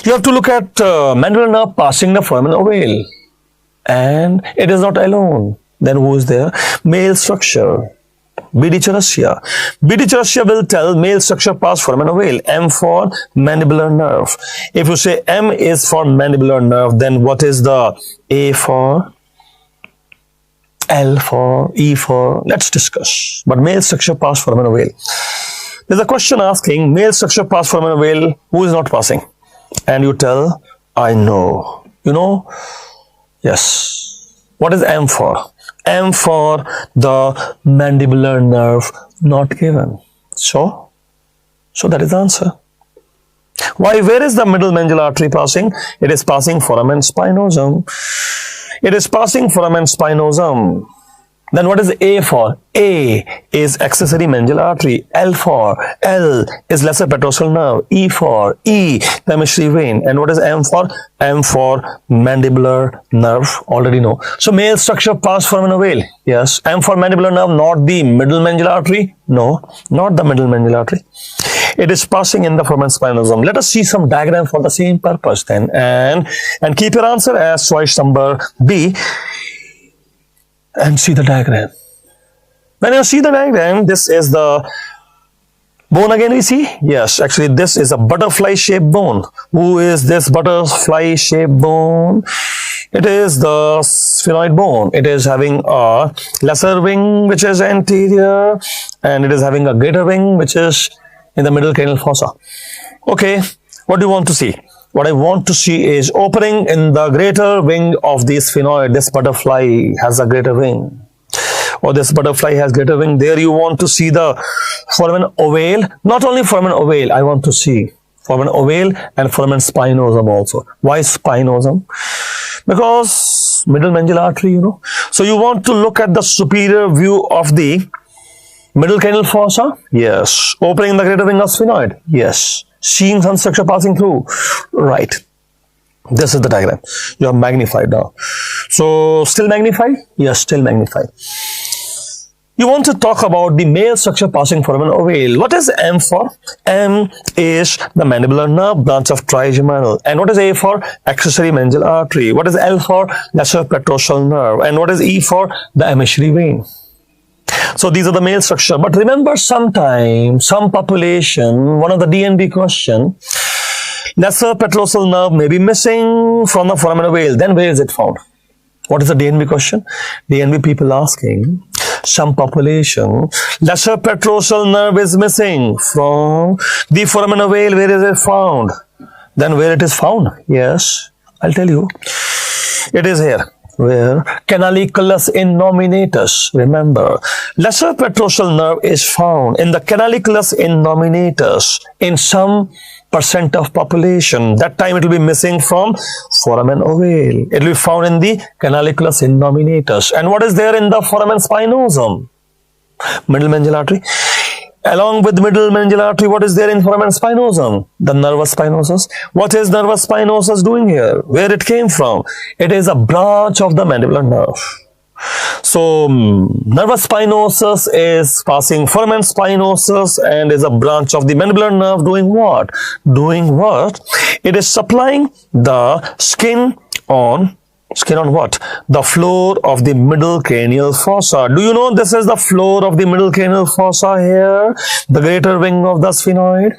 You have to look at mandibular nerve passing the foramen ovale. And it is not alone. Then who is there? Male structure. BD Chorussia. BD Chorussia will tell male structure pass foramen ovale. M for mandibular nerve. If you say M is for mandibular nerve, then what is the A for? L for? E for? Let's discuss. But male structure pass foramen ovale. There's a question asking male structure pass foramen ovale. Who is not passing? And you tell, I know. You know? Yes. What is M for? M for the mandibular nerve not given. So that is the answer. Why? Where is the middle mandibular artery passing? It is passing foramen spinosum. It is passing foramen spinosum. Then what is A for? A is accessory mandibular artery. L for? L is lesser petrosal nerve. E for? E, the emissary vein. And what is M for? M for mandibular nerve. Already know. So male structure pass foramen ovale. Yes. M for mandibular nerve, not the middle mandibular artery. No, not the middle mandibular artery. It is passing in the foramen spinosum. Let us see some diagram for the same purpose then. And keep your answer as choice number B. And see the diagram. When you see the diagram, this is the bone again we see. Yes, actually this is a butterfly shaped bone. Who is this butterfly shaped bone? It is the sphenoid bone. It is having a lesser wing which is anterior, and it is having a greater wing which is in the middle cranial fossa. Okay, what do you want to see? What I want to see is opening in the greater wing of the sphenoid. This butterfly has a greater wing. Or this butterfly has greater wing. There you want to see the foramen ovale. Not only foramen ovale, I want to see foramen ovale and foramen spinosum also. Why spinosum? Because middle mandibular artery, you know. So you want to look at the superior view of the middle cranial fossa. Yes. Opening the greater wing of sphenoid. Yes. Seeing some structure passing through. Right. This is the diagram. You have magnified now. So, still magnified? Yes, still magnified. You want to talk about the male structure passing foramen ovale. What is M for? M is the mandibular nerve branch of trigeminal. And what is A for? Accessory mandibular artery. What is L for? Lesser petrosal nerve. And what is E for? The emissary vein. So these are the male structure. But remember, sometimes, some population, one of the DNB question, lesser petrosal nerve may be missing from the foramen ovale. Then where is it found? What is the DNB question? DNB people asking, some population, lesser petrosal nerve is missing from the foramen ovale. Where is it found? Then where it is found? Yes, I'll tell you. It is here. Where? Canalicus innominatus. Remember, lesser petrosal nerve is found in the canalicus innominatus in some percent of population. That time it will be missing from foramen ovale. It will be found in the canalicus innominatus. And what is there in the foramen spinosum? Middle mandibular artery. Along with middle mandibular artery, what is there in foramen spinosum? The nervus spinosus. What is nervus spinosus doing here? Where it came from? It is a branch of the mandibular nerve. So, nervus spinosus is passing foramen spinosus and is a branch of the mandibular nerve doing what? Doing what? It is supplying the skin on what? The floor of the middle cranial fossa. Do you know this is the floor of the middle cranial fossa here? The greater wing of the sphenoid.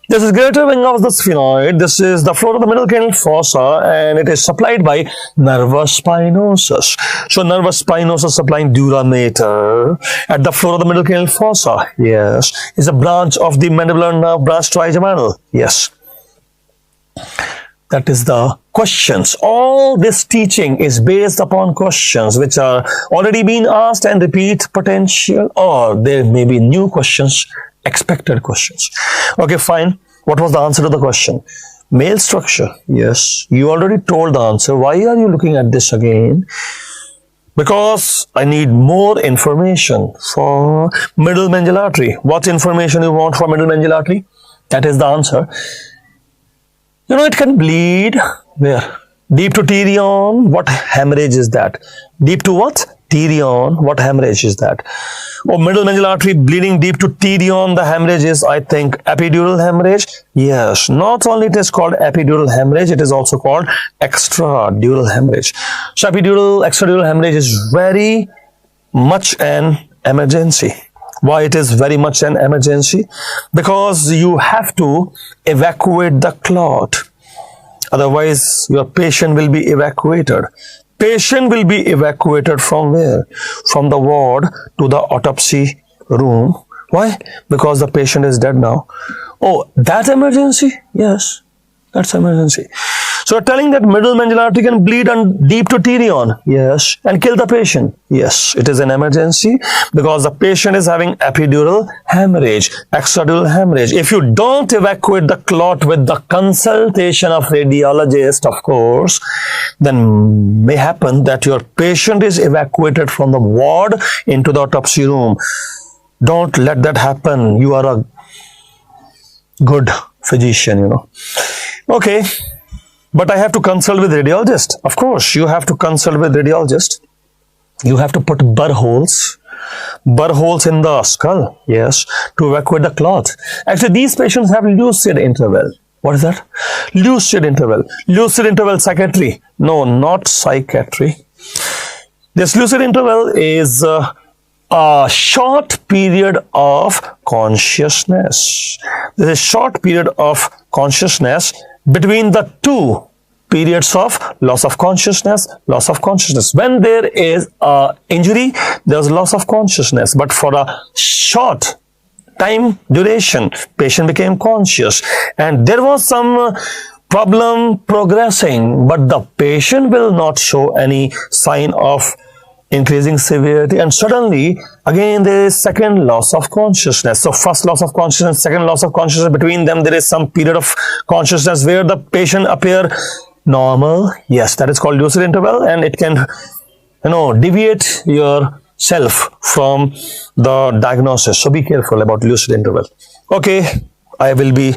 This is greater wing of the sphenoid. This is the floor of the middle cranial fossa, and it is supplied by nervus spinosus. So nervus spinosus supplying dura mater at the floor of the middle cranial fossa. Yes. Is a branch of the mandibular nerve branch trigeminal. Yes. That is the questions. All this teaching is based upon questions which are already been asked and repeat potential, or there may be new questions, expected questions. Okay, fine. What was the answer to the question? Male structure. Yes, you already told the answer. Why are you looking at this again? Because I need more information for middle mandibular artery. What information you want for middle mandibular artery? That is the answer. You know, it can bleed where? Deep to terion. What hemorrhage is that? Deep to what? Pterion. What hemorrhage is that? Oh, middle meningeal artery bleeding deep to pterion. The hemorrhage is, I think, epidural hemorrhage. Yes, not only it is called epidural hemorrhage, it is also called extradural hemorrhage. So epidural, extradural hemorrhage is very much an emergency. Why it is very much an emergency? Because you have to evacuate the clot. Otherwise, your patient will be evacuated. Patient will be evacuated from where? From the ward to the autopsy room. Why? Because the patient is dead now. Oh, that emergency? Yes, that's emergency. So you're telling that middle meningeal artery can bleed and deep to pterion? Yes. And kill the patient? Yes. It is an emergency because the patient is having epidural hemorrhage, extradural hemorrhage. If you don't evacuate the clot with the consultation of radiologist, of course, then may happen that your patient is evacuated from the ward into the autopsy room. Don't let that happen. You are a good physician, you know. Okay. But I have to consult with radiologist. Of course, you have to consult with radiologist. You have to put burr holes in the skull, yes, to evacuate the clot. Actually, these patients have lucid interval. What is that? Lucid interval. Lucid interval psychiatry. No, not psychiatry. This lucid interval is a short period of consciousness. There is a short period of consciousness between the two periods of loss of consciousness, loss of consciousness. When there is a injury, there's loss of consciousness. But for a short time duration, patient became conscious. And there was some problem progressing, but the patient will not show any sign of increasing severity, and suddenly again there is second loss of consciousness. So first loss of consciousness, second loss of consciousness, between them there is some period of consciousness where the patient appear normal. Yes, that is called lucid interval, and it can, you know, deviate yourself from the diagnosis. So be careful about lucid interval. Okay, I will be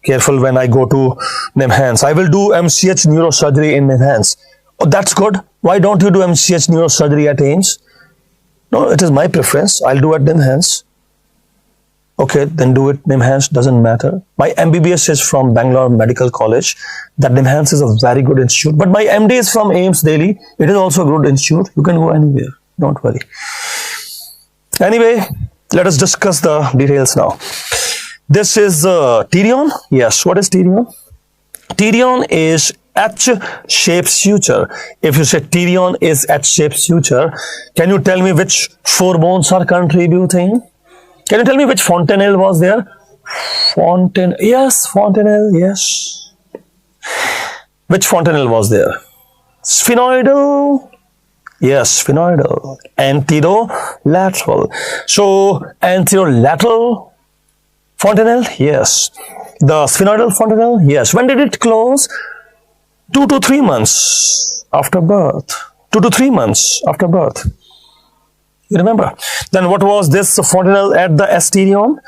careful when I go to NIMHANS. I will do MCH neurosurgery in NIMHANS. Oh, that's good. Why don't you do MCH neurosurgery at AIIMS? No, it is my preference. I'll do at NIMHANS. Okay, then do it. NIMHANS doesn't matter. My MBBS is from Bangalore Medical College. That NIMHANS is a very good institute. But my MD is from AIIMS Delhi. It is also a good institute. You can go anywhere. Don't worry. Anyway, let us discuss the details now. This is pterion. Yes, what is pterion? Pterion is H-shaped suture. If you say pterion is H-shaped suture, can you tell me which four bones are contributing? Can you tell me which fontanelle was there? Yes, fontanelle, yes. Which fontanelle was there? Sphenoidal? Yes, sphenoidal. Anterolateral. So, anterolateral fontanelle? Yes. The sphenoidal fontanelle? Yes. When did it close? 2 to 3 months after birth. 2 to 3 months after birth. You remember? Then what was this fontanelle at the asterion?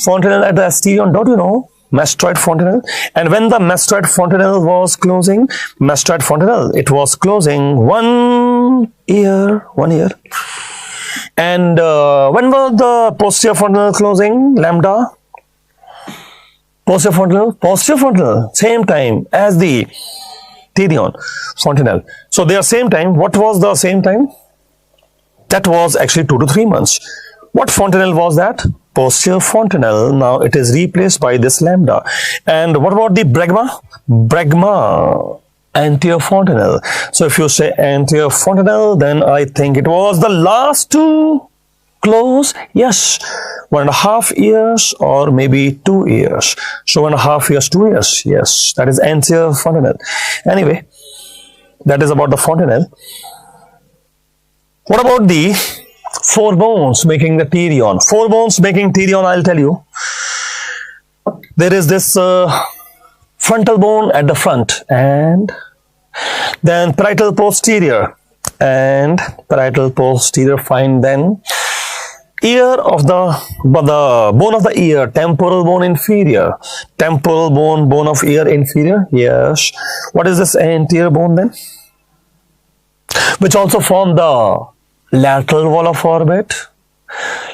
Fontanelle at the asterion, don't you know? Mastoid fontanelle. And when the mastoid fontanelle was closing, mastoid fontanelle, it was closing 1 year. 1 year. And when was the posterior fontanelle closing? Lambda? Posterior fontanelle, same time as the pterion fontanelle. So they are same time. What was the same time? That was actually 2 to 3 months. What fontanelle was that? Posterior fontanelle. Now it is replaced by this lambda. And what about the bregma? Bregma, anterior fontanelle. So if you say anterior fontanelle, then I think it was the last to close. Yes, 1.5 years or maybe 2 years. So 1.5 years, 2 years. Yes, that is anterior fontanelle. Anyway, that is about the fontanelle. What about the four bones making the pterion? Four bones making pterion, I'll tell you. There is this frontal bone at the front, and then parietal posterior, and parietal posterior, fine. Then ear of the bone of the ear, temporal bone inferior, temporal bone of ear inferior. Yes. What is this anterior bone then? Which also form the lateral wall of orbit.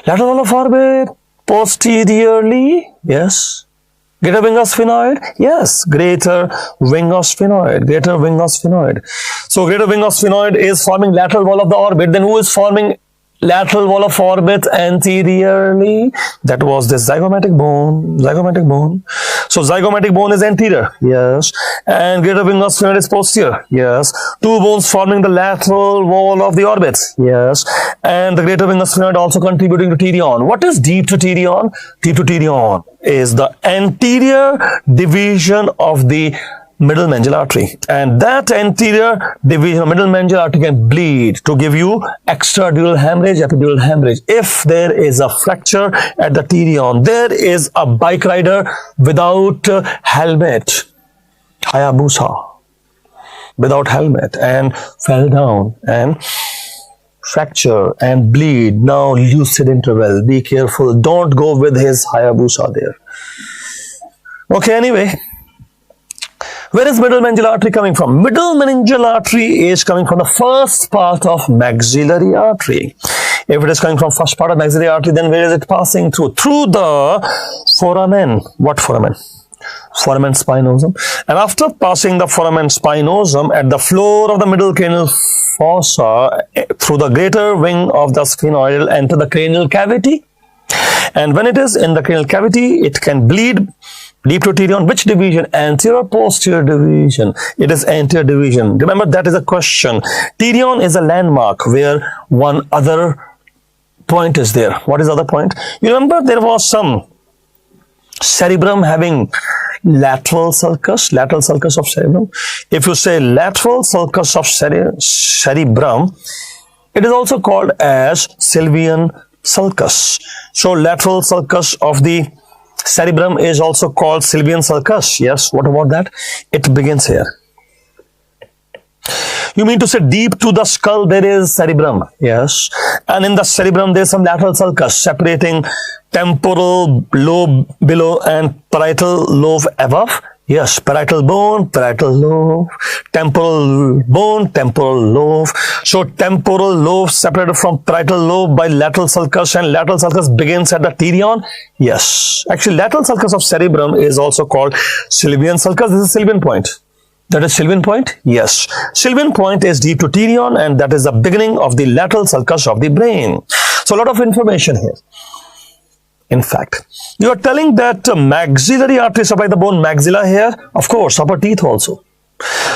Lateral wall of orbit, posteriorly, yes. Greater wing of sphenoid, yes. Greater wing of sphenoid, greater wing of sphenoid. So greater wing of sphenoid is forming lateral wall of the orbit. Then who is forming lateral wall of orbit anteriorly? That was the zygomatic bone. Zygomatic bone. So zygomatic bone is anterior, yes, and greater wing of sphenoid is posterior, yes. Two bones forming the lateral wall of the orbit, yes, and the greater wing of sphenoid also contributing to pterion. What is deep to pterion? Deep to pterion is the anterior division of the middle meningeal artery, and that anterior division of middle meningeal artery can bleed to give you extradural hemorrhage, epidural hemorrhage. If there is a fracture at the pterion, there is a bike rider without helmet, Hayabusa, without helmet, and fell down and fracture and bleed. Now lucid interval, be careful, don't go with his Hayabusa there. Okay, anyway, where is middle meningeal artery coming from? Middle meningeal artery is coming from the first part of maxillary artery. If it is coming from first part of maxillary artery, then where is it passing through? Through the foramen. What foramen? Foramen spinosum. And after passing the foramen spinosum at the floor of the middle cranial fossa, through the greater wing of the sphenoid, it will enter the cranial cavity. And when it is in the cranial cavity, it can bleed deep to pterion. Which division? Anterior or posterior division? It is anterior division. Remember, that is a question. Pterion is a landmark where one other point is there. What is the other point? You remember there was some cerebrum having lateral sulcus of cerebrum. If you say lateral sulcus of cerebrum, it is also called as Sylvian sulcus. So lateral sulcus of the cerebrum is also called Sylvian sulcus. Yes, what about that? It begins here. You mean to say deep to the skull there is cerebrum? Yes. And in the cerebrum there is some lateral sulcus separating temporal lobe below and parietal lobe above. Yes, parietal bone, parietal lobe, temporal bone, temporal lobe. So temporal lobe separated from parietal lobe by lateral sulcus, and lateral sulcus begins at the pterion. Yes, actually lateral sulcus of cerebrum is also called Sylvian sulcus. This is Sylvian point. That is Sylvian point? Yes. Sylvian point is deep to pterion, and that is the beginning of the lateral sulcus of the brain. So a lot of information here. In fact, you are telling that maxillary artery supply the bone maxilla here? Of course, upper teeth also.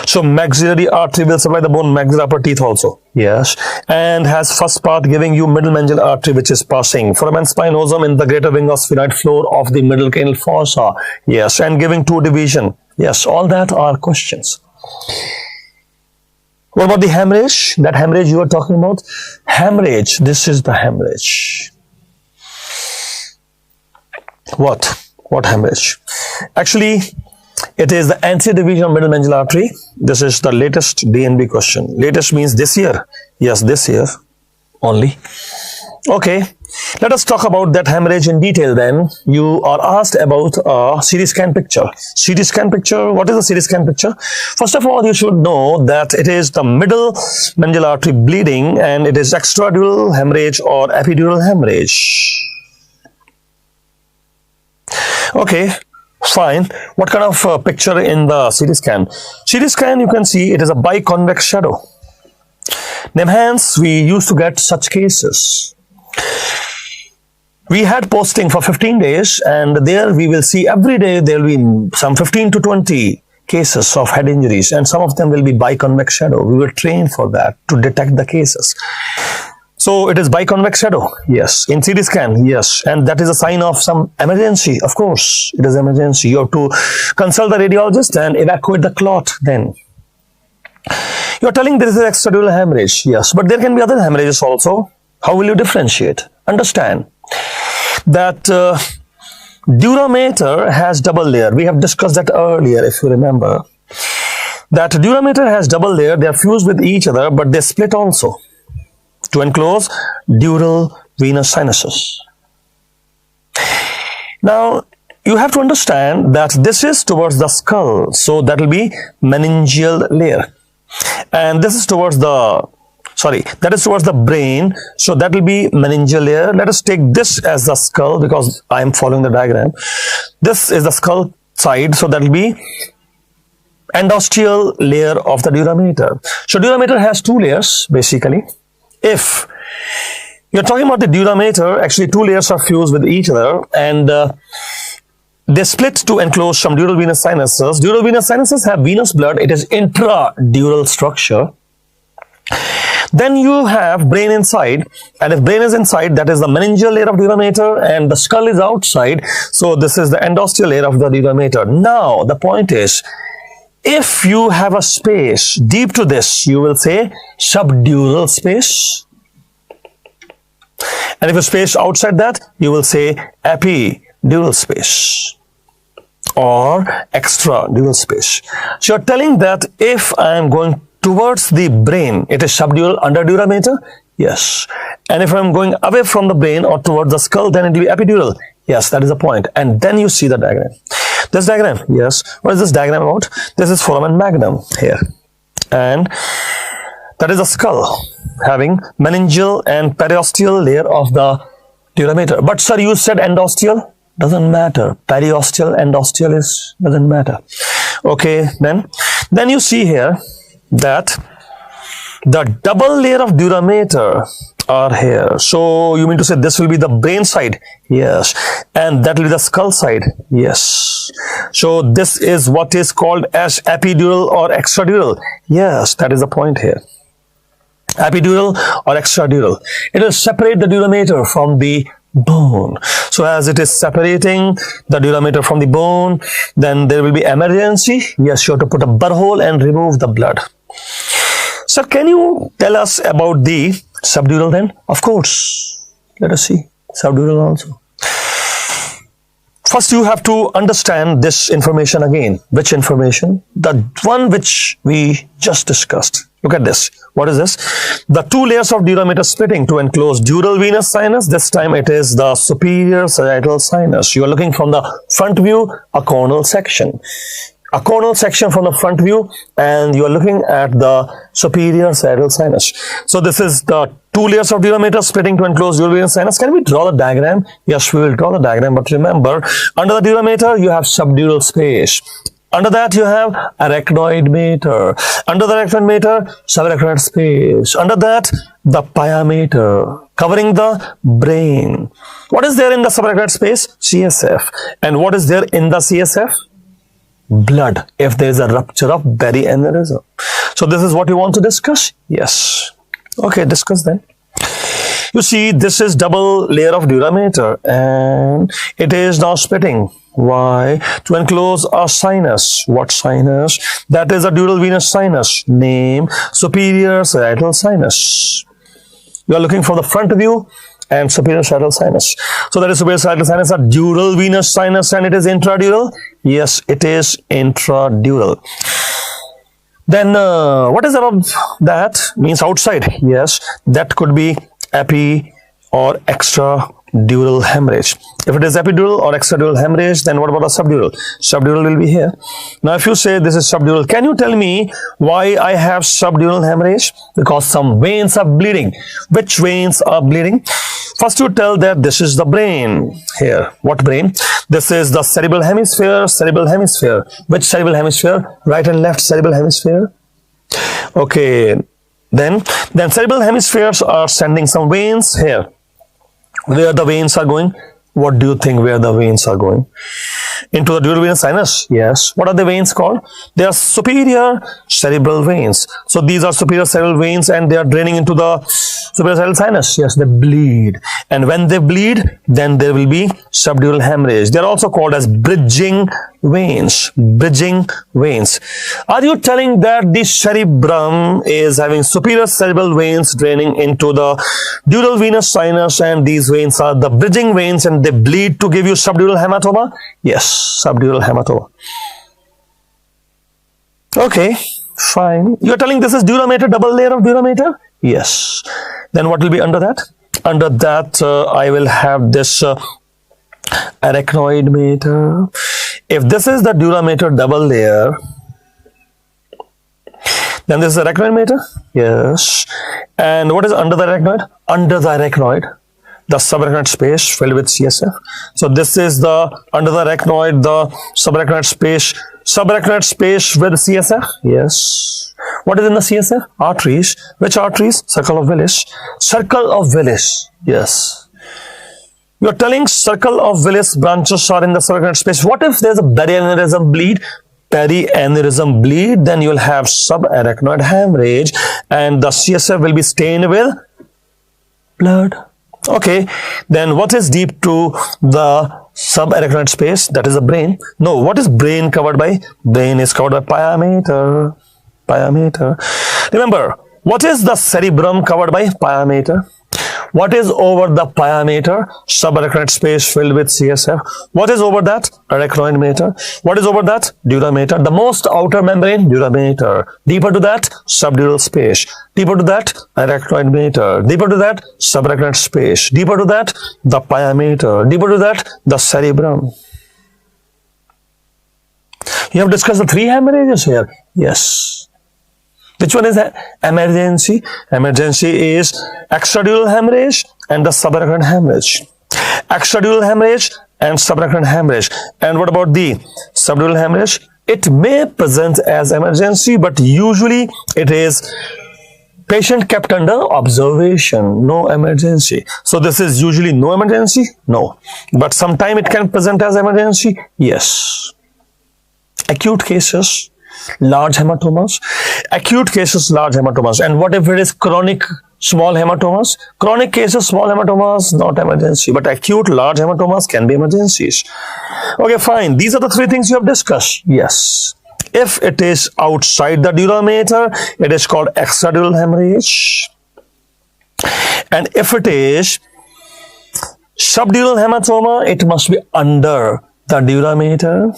So maxillary artery will supply the bone maxilla, upper teeth also. Yes. And has first part giving you middle meningeal artery, which is passing foramen spinosum in the greater wing of sphenoid floor of the middle cranial fossa. Yes. And giving two division. Yes. All that are questions. What about the hemorrhage? That hemorrhage you are talking about? Hemorrhage. This is the hemorrhage. What hemorrhage? Actually, it is the anterior division of middle meningeal artery. This is the latest DNB question. Latest means this year. Yes, this year only. Okay, let us talk about that hemorrhage in detail then. You are asked about a CT scan picture. CT scan picture, what is a CT scan picture? First of all, you should know that it is the middle meningeal artery bleeding, and it is extradural hemorrhage or epidural hemorrhage. Okay, fine. What kind of picture in the CT scan? CT scan, you can see it is a biconvex shadow. Hence, we used to get such cases. We had posting for 15 days, and there we will see every day there will be some 15 to 20 cases of head injuries, and some of them will be biconvex shadow. We were trained for that to detect the cases. So it is biconvex shadow, yes. In CT scan, yes. And that is a sign of some emergency. Of course, it is emergency. You have to consult the radiologist and evacuate the clot then. You are telling there is an extradural hemorrhage, yes. But there can be other hemorrhages also. How will you differentiate? Understand that dura mater has double layer. We have discussed that earlier, if you remember. That dura mater has double layer. They are fused with each other, but they split also to enclose dural venous sinuses. Now, you have to understand that this is towards the skull, so that will be meningeal layer. And this is towards the sorry, that is towards the brain. So that will be meningeal layer. Let us take this as the skull because I am following the diagram. This is the skull side. So that will be endosteal layer of the dura mater. So dura mater has two layers basically. If you're talking about the dura mater, actually two layers are fused with each other and they split to enclose some dural venous sinuses. Dural venous sinuses have venous blood. It is intradural structure. Then you have brain inside, and if brain is inside, that is the meningeal layer of dura mater, and the skull is outside. So this is the endosteal layer of the dura mater. Now the point is, if you have a space deep to this, you will say subdural space. And if a space outside that, you will say epidural space or extradural space. So you're telling that if I am going towards the brain, it is subdural under dura mater? Yes. And if I'm going away from the brain or towards the skull, then it will be epidural. Yes, that is the point. And then you see the diagram. This diagram, yes. What is this diagram about? This is foramen magnum here. And that is the skull having meningeal and periosteal layer of the dura mater. But sir, you said endosteal? Doesn't matter. Periosteal, endosteal doesn't matter. Okay, then you see here that the double layer of dura mater are here. So you mean to say this will be the brain side? Yes. And that will be the skull side? Yes. So this is what is called as epidural or extradural? Yes, that is the point here. Epidural or extradural. It will separate the dura mater from the bone. So as it is separating the dura mater from the bone, then there will be emergency. Yes, you have to put a burr hole and remove the blood. Sir, can you tell us about the subdural then? Of course. Let us see. Subdural also. First, you have to understand this information again. Which information? The one which we just discussed. Look at this. What is this? The two layers of dura mater splitting to enclose dural venous sinus. This time it is the superior sagittal sinus. You are looking from the front view, a coronal section. A coronal section from the front view, and you are looking at the superior sagittal sinus. So this is the two layers of dura mater splitting to enclose dural venous sinus. Can we draw the diagram? Yes, we will draw the diagram, but remember, under the dura mater, you have subdural space. Under that, you have arachnoid mater. Under the arachnoid mater, subarachnoid space. Under that, the pia mater, covering the brain. What is there in the subarachnoid space? CSF. And what is there in the CSF? Blood, if there is a rupture of berry aneurysm. So this is what you want to discuss? Yes. Okay, discuss then. You see, this is double layer of dura mater and it is now splitting. Why? To enclose a sinus. What sinus? That is a dural venous sinus. Name, superior sagittal sinus. You are looking for the front view and superior sagittal sinus. So that is superior sagittal sinus, a dural venous sinus, and it is intradural. Yes, it is intradural. Then what is about that? Means outside. Yes, that could be epi or extradural hemorrhage. If it is epidural or extradural hemorrhage, then what about a subdural? Subdural will be here. Now, if you say this is subdural, can you tell me why I have subdural hemorrhage? Because some veins are bleeding. Which veins are bleeding? First, you tell that this is the brain here. What brain? This is the cerebral hemisphere, cerebral hemisphere. Which cerebral hemisphere? Right and left cerebral hemisphere. Okay. Then cerebral hemispheres are sending some veins here. Where the veins are going? What do you think where the veins are going? Into the dural venous sinus? Yes. What are the veins called? They are superior cerebral veins. So these are superior cerebral veins and they are draining into the superior cerebral sinus. Yes, they bleed. And when they bleed, then there will be subdural hemorrhage. They are also called as bridging veins. Bridging veins. Are you telling that the cerebrum is having superior cerebral veins draining into the dural venous sinus and these veins are the bridging veins and they bleed to give you subdural hematoma? Yes, subdural hematoma. Okay, fine. You are telling this is dura mater, double layer of dura mater? Yes. Then what will be under that? Under that, I will have this arachnoid mater. If this is the dura mater double layer, Then this is the arachnoid meter. Yes. And what is under the arachnoid? Under the arachnoid, the subarachnoid space filled with CSF. So this is the under the arachnoid, the subarachnoid space with CSF. Yes. What is in the CSF? Arteries. Which arteries? Circle of Willis. Circle of Willis. Yes. You are telling circle of Willis branches are in the subarachnoid space. What if there's a perianeurysm bleed? Perianeurysm bleed, then you will have subarachnoid hemorrhage and the CSF will be stained with blood. Okay, then what is deep to the subarachnoid space? That is the brain. No, what is brain covered by? Brain is covered by pyometer. Pyometer. Remember, what is the cerebrum covered by? Pyometer. What is over the pyometer? Subarachnoid space filled with CSF. What is over that? Arachnoid meter. What is over that? Dura meter. The most outer membrane? Dura meter. Deeper to that? Subdural space. Deeper to that? Arachnoid meter. Deeper to that? Subarachnoid space. Deeper to that? The pyometer. Deeper to that? The cerebrum. You have discussed the three hemorrhages here. Yes. Which one is emergency? Emergency is extradural hemorrhage and the subarachnoid hemorrhage. Extradural hemorrhage and subarachnoid hemorrhage. And what about the subdural hemorrhage? It may present as emergency, but usually it is patient kept under observation, no emergency. So this is usually no emergency? No. But sometime it can present as emergency? Yes. Acute cases, large hematomas. Acute cases, large hematomas. And what if it is chronic small hematomas? Chronic cases, small hematomas, not emergency. But acute large hematomas can be emergencies. Okay, fine. These are the three things you have discussed. Yes. If it is outside the dura mater, it is called extradural hemorrhage. And if it is subdural hematoma, it must be under the dura mater.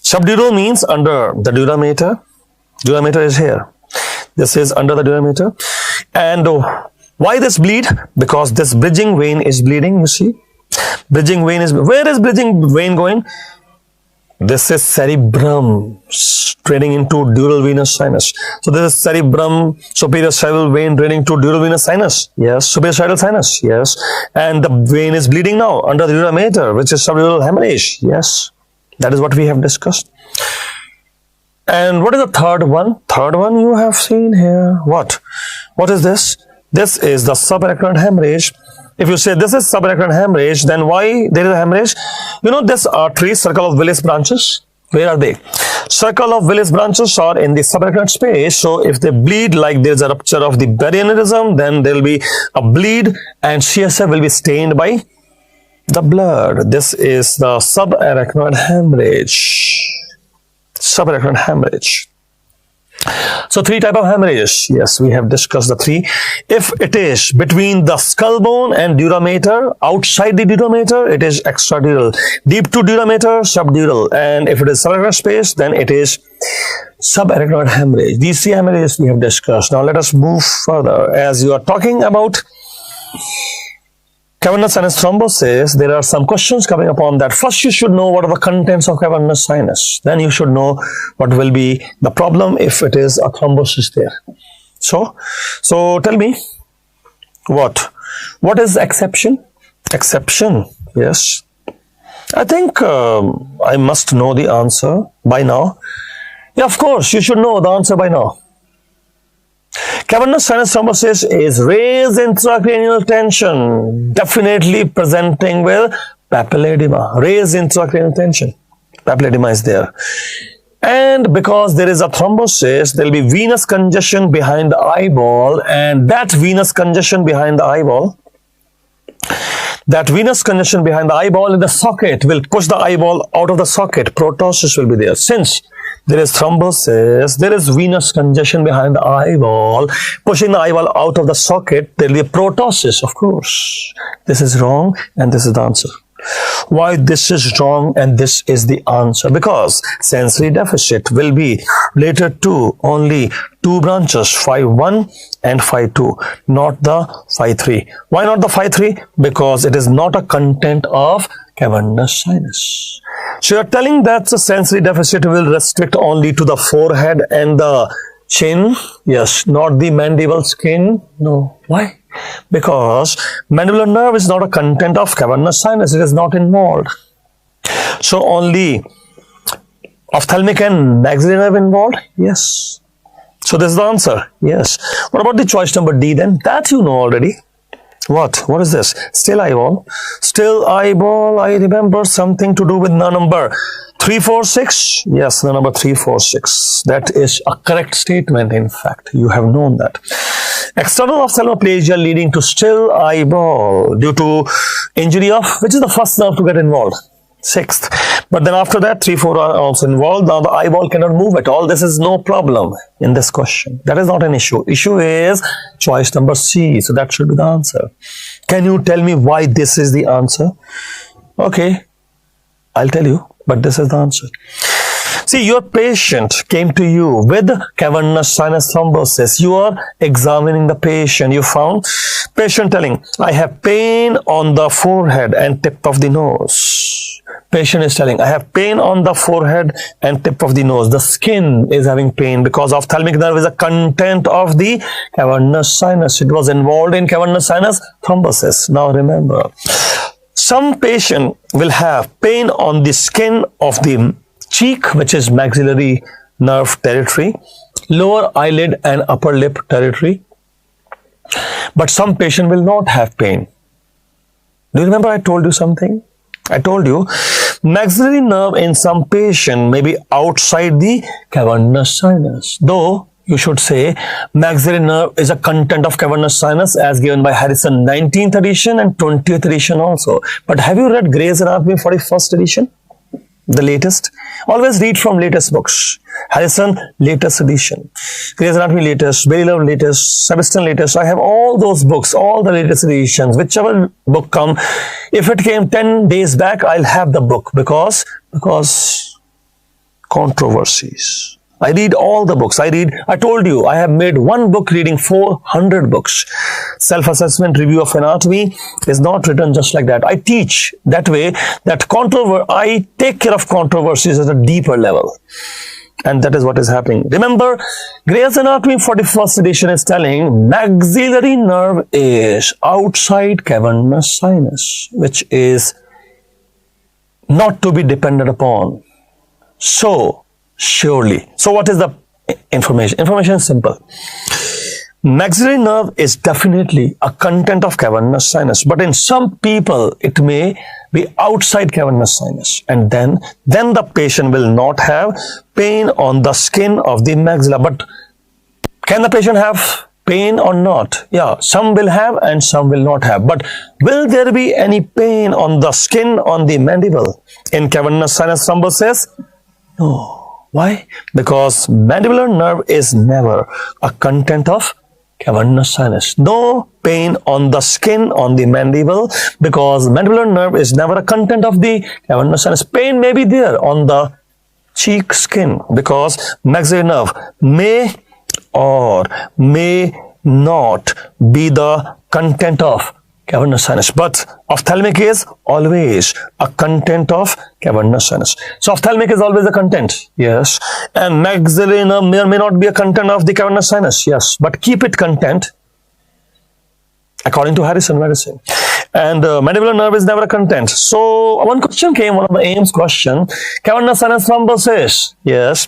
Subdural means under the dura mater. Dura mater is here. This is under the dura mater. And why this bleed? Because this bridging vein is bleeding, you see. Bridging vein is, where is bridging vein going? This is cerebrum draining into dural venous sinus. So this is cerebrum, superior cerebral vein draining to dural venous sinus. Yes, superior cerebral sinus. Yes. And the vein is bleeding now under the dura mater, which is subdural hemorrhage. Yes. That is what we have discussed. And what is the third one? Third one you have seen here. What? What is this? This is the subarachnoid hemorrhage. If you say this is subarachnoid hemorrhage, then why there is a hemorrhage? You know this artery, circle of Willis branches. Where are they? Circle of Willis branches are in the subarachnoid space. So if they bleed like there is a rupture of the perianeurysm, then there will be a bleed and CSF will be stained by the blood. This is the subarachnoid hemorrhage. Subarachnoid hemorrhage. So three type of hemorrhages. Yes, we have discussed the three. If it is between the skull bone and dura mater, outside the dura mater, it is extradural. Deep to dura mater, subdural. And if it is subarachnoid space, then it is subarachnoid hemorrhage. These three hemorrhages we have discussed. Now let us move further. As you are talking about cavernous sinus thrombosis, there are some questions coming upon that. First, you should know what are the contents of cavernous sinus. Then you should know what will be the problem if it is a thrombosis there. So tell me, what is exception? Exception, yes. I think I must know the answer by now. Yeah, of course, you should know the answer by now. Cavernous sinus thrombosis is raised intracranial tension, definitely presenting with papilledema. Raised intracranial tension. Papilledema is there. And because there is a thrombosis, there will be venous congestion behind the eyeball, and that venous congestion behind the eyeball, in the socket will push the eyeball out of the socket. Protosis will be there. Since there is thrombosis, there is venous congestion behind the eyeball, pushing the eyeball out of the socket, there will be a protosis, of course. This is wrong and this is the answer. Why this is wrong and this is the answer? Because sensory deficit will be related to only two branches, 5-1 and 5-2, not the 5-3. Why not the 5-3? Because it is not a content of cavernous sinus. So you're telling that the sensory deficit will restrict only to the forehead and the chin? Yes. Not the mandible skin? No. Why? Because mandibular nerve is not a content of cavernous sinus. It is not involved. So only ophthalmic and maxillary nerve involved? Yes. So this is the answer. Yes. What about the choice number D then? That you know already. What? What is this? Still eyeball. Still eyeball. I remember something to do with the number 346. Yes, the number 346. That is a correct statement. In fact, you have known that. External ophthalmoplegia leading to still eyeball due to injury of, which is the first nerve to get involved? Sixth. But then after that, 3, 4 are also involved. Now the eyeball cannot move at all. This is no problem in this question. That is not an issue. Issue is choice number C. So that should be the answer. Can you tell me why this is the answer? Okay, I'll tell you, but this is the answer. See, your patient came to you with cavernous sinus thrombosis. You are examining the patient. You found patient telling, I have pain on the forehead and tip of the nose. Patient is telling, I have pain on the forehead and tip of the nose. The skin is having pain because ophthalmic nerve is a content of the cavernous sinus. It was involved in cavernous sinus thrombosis. Now remember, some patient will have pain on the skin of the cheek, which is maxillary nerve territory, lower eyelid and upper lip territory. But some patient will not have pain. Do you remember I told you something? I told you maxillary nerve in some patient may be outside the cavernous sinus. Though you should say maxillary nerve is a content of cavernous sinus as given by Harrison 19th edition and 20th edition also. But have you read Gray's Anatomy 41st edition? The latest? Always read from latest books. Harrison, latest edition. Gray's Anatomy, latest. Bailey Love, latest. Sebastian, latest. I have all those books, all the latest editions. Whichever book come, if it came 10 days back, I'll have the book because controversies. I read all the books. I told you, I have made one book reading 400 books. Self-assessment review of anatomy is not written just like that. I teach that way that I take care of controversies at a deeper level. And that is what is happening. Remember, Gray's Anatomy 41st edition is telling maxillary nerve is outside cavernous sinus, which is not to be depended upon. So, surely. So what is the information? Information is simple. Maxillary nerve is definitely a content of cavernous sinus, but in some people it may be outside cavernous sinus, and then the patient will not have pain on the skin of the maxilla. But can the patient have pain or not? Yeah, some will have and some will not have. But will there be any pain on the skin on the mandible in cavernous sinus thrombosis? No. Why? Because mandibular nerve is never a content of cavernous sinus. No pain on the skin on the mandible because mandibular nerve is never a content of the cavernous sinus. Pain may be there on the cheek skin because maxillary nerve may or may not be the content of cavernous sinus, but ophthalmic is always a content of cavernous sinus. So ophthalmic is always a content, yes, and maxillary nerve may or may not be a content of the cavernous sinus, yes, but keep it content according to Harrison medicine. And mandibular nerve is never a content. So one question came, one of the AIMS question, cavernous sinus thrombosis, yes,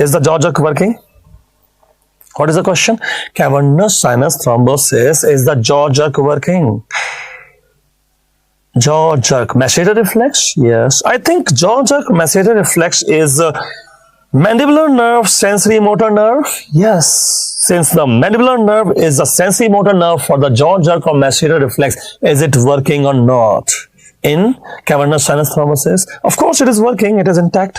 is the jaw jerk working? What is the question? Cavernous sinus thrombosis, is the jaw jerk working? Jaw jerk, masseter reflex? Yes. I think jaw jerk, masseter reflex is mandibular nerve, sensory motor nerve? Yes. Since the mandibular nerve is the sensory motor nerve for the jaw jerk or masseter reflex, is it working or not in cavernous sinus thrombosis? Of course it is working, it is intact.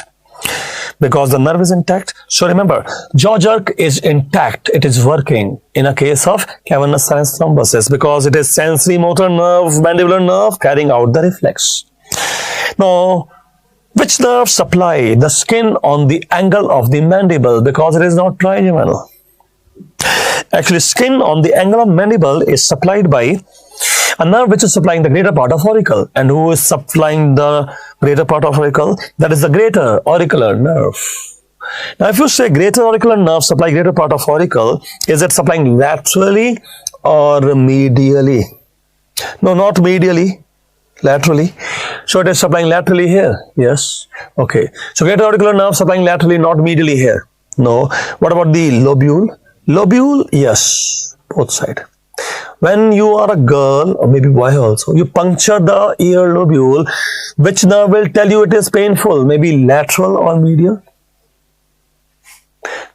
Because the nerve is intact. So remember, jaw jerk is intact. It is working in a case of cavernous sinus thrombosis because it is sensory motor nerve, mandibular nerve carrying out the reflex. Now, which nerve supply the skin on the angle of the mandible because it is not trigeminal? Actually, skin on the angle of mandible is supplied by A nerve which is supplying the greater part of auricle. And who is supplying the greater part of auricle? That is the greater auricular nerve. Now, if you say greater auricular nerve supply greater part of auricle, is it supplying laterally or medially? No, not medially, laterally. So it is supplying laterally here. Yes. Okay. So greater auricular nerve supplying laterally, not medially here. No. What about the lobule? Lobule, yes, both side. When you are a girl or maybe boy also, you puncture the ear lobule, which nerve will tell you it is painful? Maybe lateral or medial?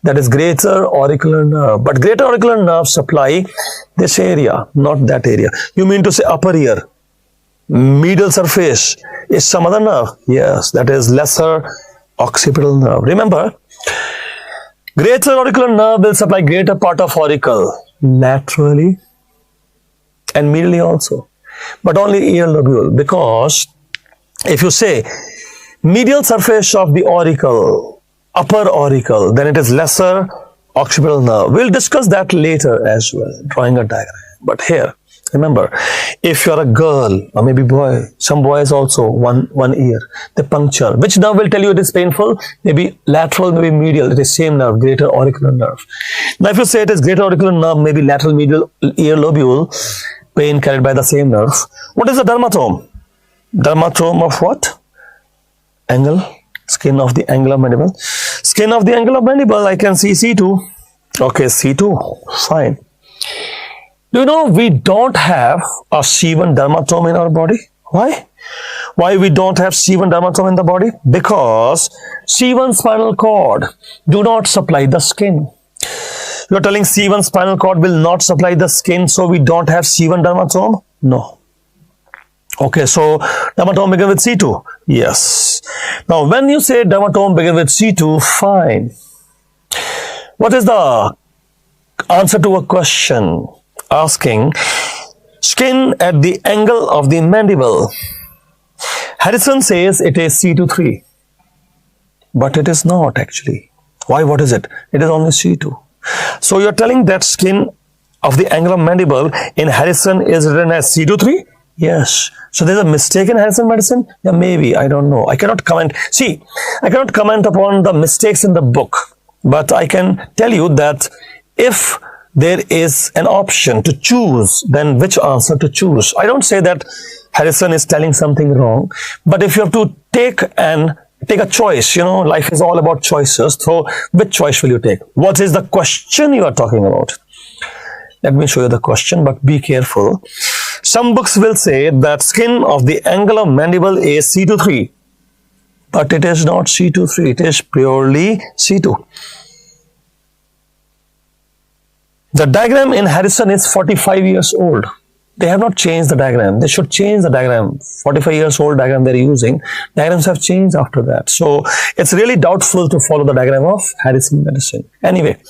That is greater auricular nerve. But greater auricular nerve supply this area, not that area. You mean to say upper ear? Medial surface is some other nerve? Yes, that is lesser occipital nerve. Remember, greater auricular nerve will supply greater part of auricle laterally and medially also, but only ear lobule, because if you say medial surface of the auricle, upper auricle, then it is lesser occipital nerve. We'll discuss that later as well, drawing a diagram. But here, remember, if you are a girl or maybe boy, some boys also, one ear, they puncture. Which nerve will tell you it is painful? Maybe lateral, maybe medial. It is same nerve, greater auricular nerve. Now, if you say it is greater auricular nerve, maybe lateral medial ear lobule, pain carried by the same nerve. What is the dermatome? Dermatome of what? Angle, skin of the angle of mandible. Skin of the angle of mandible, I can see C2. Okay, C2, fine. Do you know we don't have a C1 dermatome in our body? Why? Why we don't have C1 dermatome in the body? Because C1 spinal cord do not supply the skin. You are telling C1 spinal cord will not supply the skin, so we don't have C1 dermatome? No. Okay, so dermatome begins with C2. Yes. Now, when you say dermatome begins with C2, fine. What is the answer to a question asking skin at the angle of the mandible? Harrison says it is C2-3, but it is not actually. Why? What is it? It is only C2. So you are telling that skin of the angle of mandible in Harrison is written as C2-3? Yes. So there's a mistake in Harrison medicine? Yeah, maybe. I don't know. I cannot comment. See, I cannot comment upon the mistakes in the book, but I can tell you that if there is an option to choose, then which answer to choose? I don't say that Harrison is telling something wrong, but if you have to take a choice, you know, life is all about choices. So which choice will you take? What is the question you are talking about? Let me show you the question, but be careful. Some books will say that skin of the angle of mandible is C2-3, but it is not C2-3. It is purely C2. The diagram in Harrison is 45 years old. They have not changed the diagram. They should change the diagram. 45 years old diagram they're using. Diagrams have changed after that. So it's really doubtful to follow the diagram of Harrison medicine. Anyway,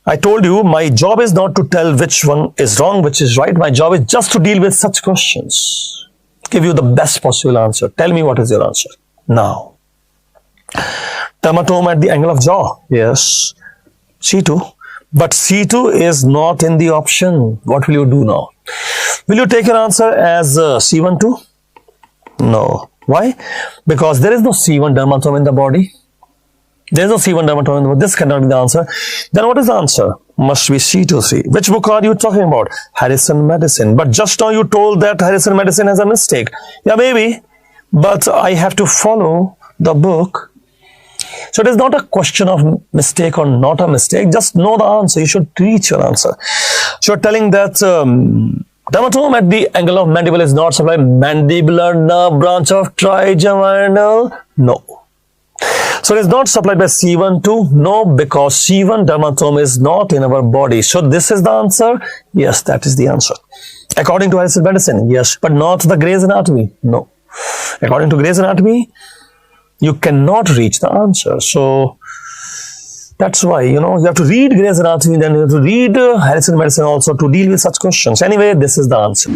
I told you my job is not to tell which one is wrong, which is right. My job is just to deal with such questions. Give you the best possible answer. Tell me what is your answer. Now, dermatome at the angle of jaw. Yes, C2. But C2 is not in the option. What will you do now? Will you take your answer as C1-2? No. Why? Because there is no C1 dermatome in the body. There is no C1 dermatome in the body. This cannot be the answer. Then what is the answer? Must be C2-3. Which book are you talking about? Harrison medicine. But just now you told that Harrison medicine has a mistake. Yeah, maybe. But I have to follow the book. So it is not a question of mistake or not a mistake. Just know the answer. You should reach your answer. So you're telling that dermatome at the angle of mandible is not supplied mandibular nerve branch of trigeminal? No. So it is not supplied by C1-2? No, because C1 dermatome is not in our body. So this is the answer? Yes, that is the answer. According to Harrison medicine, yes, but not the Gray's Anatomy. No. According to Gray's Anatomy, you cannot reach the answer. So that's why, you know, you have to read Gray's Anatomy, then you have to read Harrison medicine also to deal with such questions. Anyway, this is the answer.